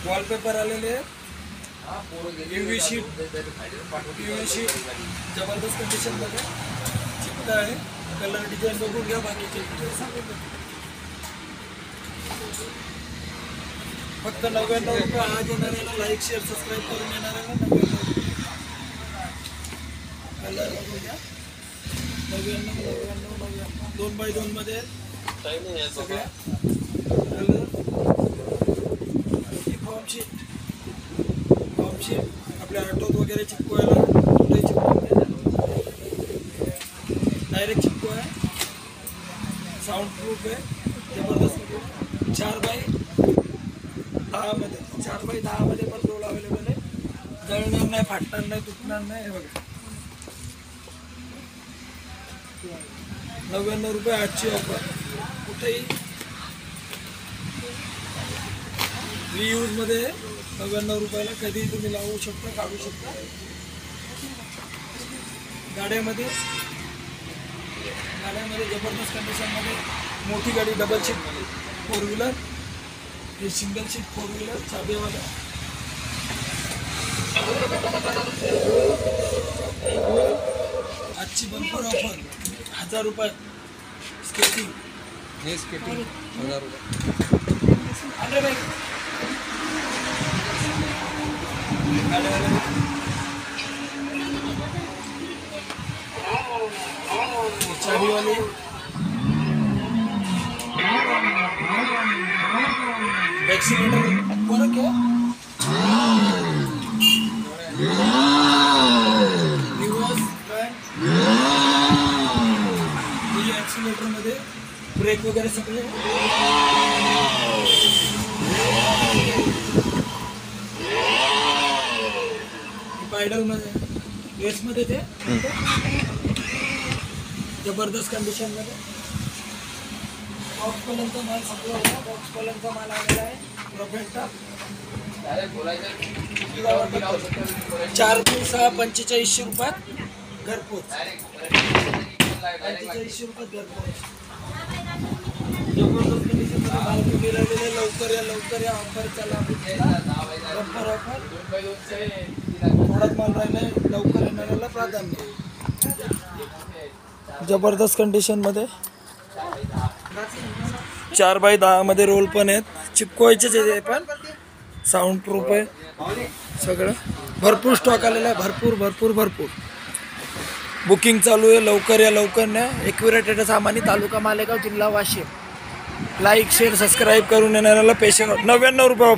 Wallpaper आलेले UV sheet जबरदस्त condition मध्ये चिपका आहे. कलर डिझाईन बघून घ्या, बाकीचे सांगून द्या. फक्त 99 रुपये. आज येणाऱ्याला लाईक शेअर सबस्क्राईब करून येणाऱ्याला 99 रुपये. कलर बघून घ्या. 99 2x2 मध्ये सगळ्या कलर. फॉर्म शीट आपल्या ऑटोत वगैरे चिपकवायला कुठे डायरेक्ट चिपको आहे. साऊंड प्रूफ आहे, जबरदस्त. 4x10 मध्ये 4x10 मध्ये पण रोल अवेलेबल आहे. जळणार नाही, फाटणार नाही, तुटणार नाही. हे बघा 99 रुपये आजची ऑफर. कुठेही रियूज मध्ये 99 रुपयाला कधीही तुम्ही लावू शकता, काढू शकता. गाड्यामध्ये जबरदस्त कंडिशनमध्ये मोठी गाडी, डबल सीट 4 व्हीलर, हे सिंगल सीट 4 व्हीलर चाबीवाला. आजची बंपर ऑफर 1000 रुपये. स्केटिंग हे स्केटिंग 1000 रुपये. चाबीवाली एक्सीलेटर फरक है. एक्सीलेटर मध्ये ब्रेक वगैरे सगळे. पायडल मध्ये रेस मध्ये ते जबरदस्त कंडिशन मध्ये. बॉक्सपर्यंत माल सगळं होता. बॉक्सपर्यंत माल आलेला आहे. प्रोफेक्टा 4 दिवसा 4500 रुपयात घरपोच. 4500 रुपयात घरपोच. जबरदस्त कंडिशन मध्ये माल तुम्ही राहिलेले. लवकर या ऑफर चाला. Bumper offer. थोडाच माल राहिला, लवकर येणाऱ्याला प्राधान्य. जबरदस्त कंडिशन मध्ये 4x10 मध्ये रोल पण आहेत. चिपकवायचेच आहे पण. साऊंड प्रूफ आहे सगळं. भरपूर स्टॉक आलेला आहे. भरपूर बुकिंग चालू आहे. लवकर या, लवकर न्या. एक्युरेटेड सामानी, तालुका मालेगाव, जिल्हा वाशिम. लाईक शेअर सबस्क्राईब करून येणाऱ्याला पैसे 99 रुपये.